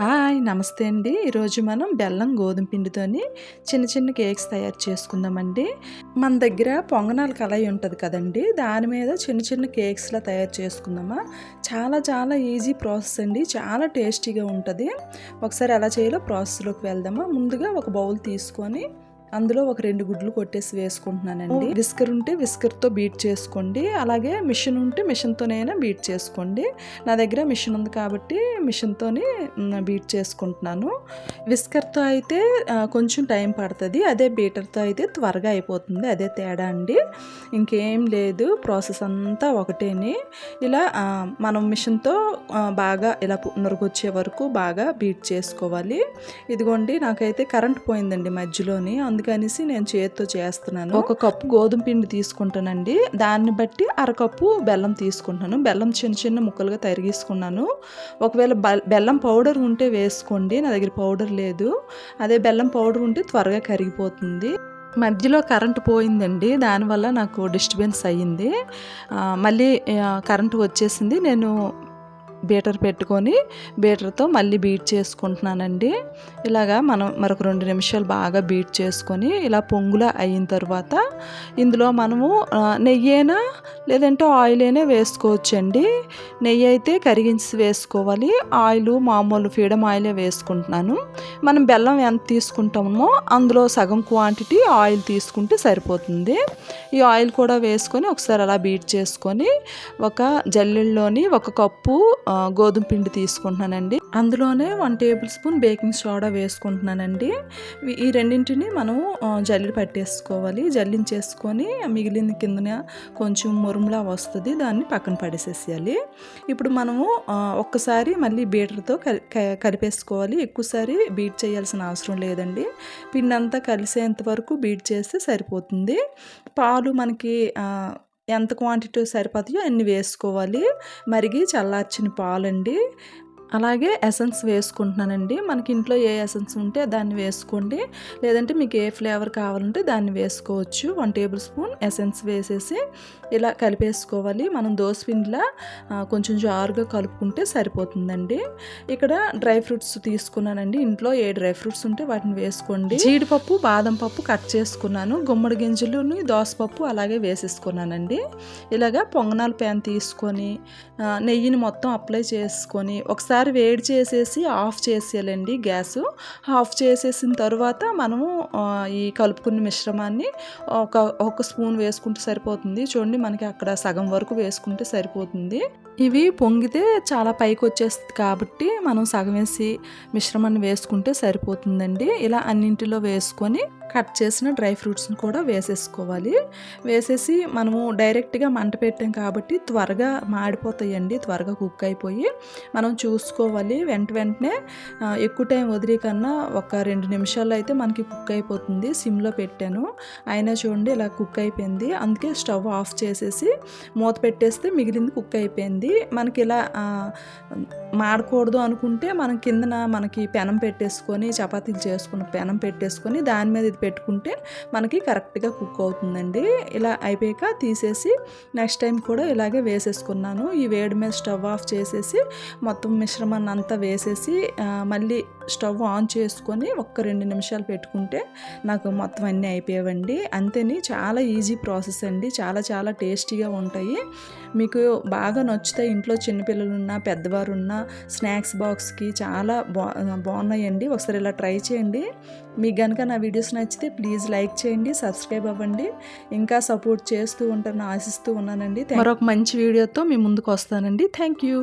Hi నమస్తే అండి. ఈరోజు మనం బెల్లం గోధుమ పిండితోని చిన్న చిన్న కేక్స్ తయారు చేసుకుందామండి. మన దగ్గర పొంగనాల కళాయి ఉంటుంది కదండి, దాని మీద చిన్న చిన్న కేక్స్లా తయారు చేసుకుందామా. చాలా చాలా ఈజీ ప్రాసెస్ అండి, చాలా టేస్టీగా ఉంటుంది. ఒకసారి ఎలా చేయాలో ప్రాసెస్లోకి వెళ్దామా. ముందుగా ఒక బౌల్ తీసుకొని అందులో ఒక 2 గుడ్లు కొట్టేసి వేసుకుంటున్నానండి. విస్కర్ ఉంటే విస్కర్తో బీట్ చేసుకోండి, అలాగే మిషన్ ఉంటే మిషన్తోనైనా బీట్ చేసుకోండి. నా దగ్గర మిషన్ ఉంది కాబట్టి మిషన్తోని బీట్ చేసుకుంటున్నాను. విస్కర్తో అయితే కొంచెం టైం పడుతుంది, అదే బీటర్తో అయితే త్వరగా అయిపోతుంది. అదే తేడా అండి, ఇంకేం లేదు. ప్రాసెస్ అంతా ఒకటేని. ఇలా మనం మిషన్తో బాగా ఇలా నురగొచ్చే వరకు బాగా బీట్ చేసుకోవాలి. ఇదిగోండి, నాకైతే కరెంట్ పోయిందండి మధ్యలోని, అందుకనేసి నేను చేతితో చేస్తున్నాను. ఒక కప్పు గోధుమ పిండి తీసుకుంటానండి, దాన్ని బట్టి అరకప్పు బెల్లం తీసుకుంటాను. బెల్లం చిన్న చిన్న ముక్కలుగా తరిగేసుకున్నాను. ఒకవేళ బెల్లం పౌడర్ ఉంటే వేసుకోండి, నా దగ్గర పౌడర్ లేదు. అదే బెల్లం పౌడర్ ఉంటే త్వరగా కరిగిపోతుంది. మధ్యలో కరెంటు పోయిందండి, దానివల్ల నాకు డిస్టర్బెన్స్ అయ్యింది. మళ్ళీ కరెంటు వచ్చేసింది. నేను బీటర్ పెట్టుకొని బీటర్తో మళ్ళీ బీట్ చేసుకుంటున్నానండి. ఇలాగా మనం మరొక 2 నిమిషాలు బాగా బీట్ చేసుకొని ఇలా పొంగులా అయిన తర్వాత ఇందులో మనము నెయ్యి అయినా లేదంటే ఆయిల్ అయినా వేసుకోవచ్చండి. నెయ్యి అయితే కరిగించి వేసుకోవాలి, ఆయిల్ మామూలు ఫ్రీడమ్ ఆయిలే వేసుకుంటున్నాను. మనం బెల్లం ఎంత తీసుకుంటామో అందులో సగం క్వాంటిటీ ఆయిల్ తీసుకుంటే సరిపోతుంది. ఈ ఆయిల్ కూడా వేసుకొని ఒకసారి అలా బీట్ చేసుకొని ఒక జల్లెడలోని 1 కప్పు గోధుమ పిండి తీసుకుంటున్నానండి. అందులోనే 1 టేబుల్ స్పూన్ బేకింగ్ సోడా వేసుకుంటున్నానండి. ఈ రెండింటిని మనం జల్లెడ పట్టేసుకోవాలి. జల్లించేసుకొని మిగిలిన కిందన కొంచెం మురుములా వస్తుంది, దాన్ని పక్కన పడేసేసేయాలి. ఇప్పుడు మనము ఒక్కసారి మళ్ళీ బీటర్తో కలిపేసుకోవాలి. ఎక్కువసారి బీట్ చేయాల్సిన అవసరం లేదండి, పిండి అంతా కలిసేంత వరకు బీట్ చేస్తే సరిపోతుంది. పాలు మనకి ఎంత క్వాంటిటీ సరిపోతాయో అన్ని వేసుకోవాలి. మరిగి చల్లార్చిన పాలండి. అలాగే ఎసెన్స్ వేసుకుంటున్నానండి. మనకి ఇంట్లో ఏ ఎసెన్స్ ఉంటే దాన్ని వేసుకోండి, లేదంటే మీకు ఏ ఫ్లేవర్ కావాలంటే దాన్ని వేసుకోవచ్చు. 1 టేబుల్ స్పూన్ ఎసెన్స్ వేసేసి ఇలా కలిపేసుకోవాలి. మనం దోసపిండిలా కొంచెం జారుగా కలుపుకుంటే సరిపోతుందండి. ఇక్కడ డ్రై ఫ్రూట్స్ తీసుకున్నానండి, ఇంట్లో ఏ డ్రై ఫ్రూట్స్ ఉంటే వాటిని వేసుకోండి. జీడిపప్పు, బాదం పప్పు కట్ చేసుకున్నాను, గుమ్మడి గింజలుని దోసపప్పు అలాగే వేసేసుకున్నానండి. ఇలాగా పొంగనాల ప్యాన్ తీసుకొని నెయ్యిని మొత్తం అప్లై చేసుకొని ఒకసారి వేడి చేసేసి ఆఫ్ చేసేయాలండి గ్యాసు. ఆఫ్ చేసేసిన తర్వాత మనము ఈ కలుపుకున్న మిశ్రమాన్ని ఒక స్పూన్ వేసుకుంటే సరిపోతుంది. చూడండి, మనకి అక్కడ సగం వరకు వేసుకుంటే సరిపోతుంది. ఇవి పొంగితే చాలా పైకి వచ్చేస్తుంది కాబట్టి మనం సగం వేసి మిశ్రమాన్ని వేసుకుంటే సరిపోతుందండి. ఇలా అన్నింటిలో వేసుకొని కట్ చేసిన డ్రై ఫ్రూట్స్ని కూడా వేసేసుకోవాలి. వేసేసి మనము డైరెక్ట్గా మంట పెట్టాం కాబట్టి త్వరగా మాడిపోతాయండి, త్వరగా కుక్ అయిపోయి. మనం చూసుకోవాలి వెంటనే ఎక్కువ టైం వదిలే కన్నా ఒక 2 నిమిషాల్లో అయితే మనకి కుక్ అయిపోతుంది. సిమ్లో పెట్టాను, అయినా చూడండి ఇలా కుక్ అయిపోయింది. అందుకే స్టవ్ ఆఫ్ చేసేసి మూత పెట్టేస్తే మిగిలింది కుక్ అయిపోయింది. మనకి ఇలా మాడకూడదు అనుకుంటే మనం కిందన మనకి పెనం పెట్టేసుకొని, చపాతీలు చేసుకున్న పెనం పెట్టేసుకొని దాని మీద ఇది పెట్టుకుంటే మనకి కరెక్ట్గా కుక్ అవుతుందండి. ఇలా అయిపోయాక తీసేసి నెక్స్ట్ టైం కూడా ఇలాగే వేసేసుకున్నాను. ఈ వేడి మీద స్టవ్ ఆఫ్ చేసేసి మొత్తం మిశ్రమాన్ని అంతా వేసేసి మళ్ళీ స్టవ్ ఆన్ చేసుకొని ఒక 2 నిమిషాలు పెట్టుకుంటే నాకు మొత్తం అన్నీ అయిపోయావండి. అంతేని, చాలా ఈజీ ప్రాసెస్ అండి, చాలా చాలా టేస్టీగా ఉంటాయి. మీకు బాగా నచ్చుతాయి. ఇంట్లో చిన్నపిల్లలు ఉన్నా పెద్దవారు ఉన్నా స్నాక్స్ బాక్స్కి చాలా బాగున్నాయండి. ఒకసారి ఇలా ట్రై చేయండి. మీకు కనుక నా వీడియోస్ నచ్చితే ప్లీజ్ లైక్ చేయండి, సబ్స్క్రైబ్ అవ్వండి. ఇంకా సపోర్ట్ చేస్తూ ఉంటాను ఆశిస్తూ ఉన్నానండి. మరొక మంచి వీడియోతో మీ ముందుకు వస్తానండి. Thank you.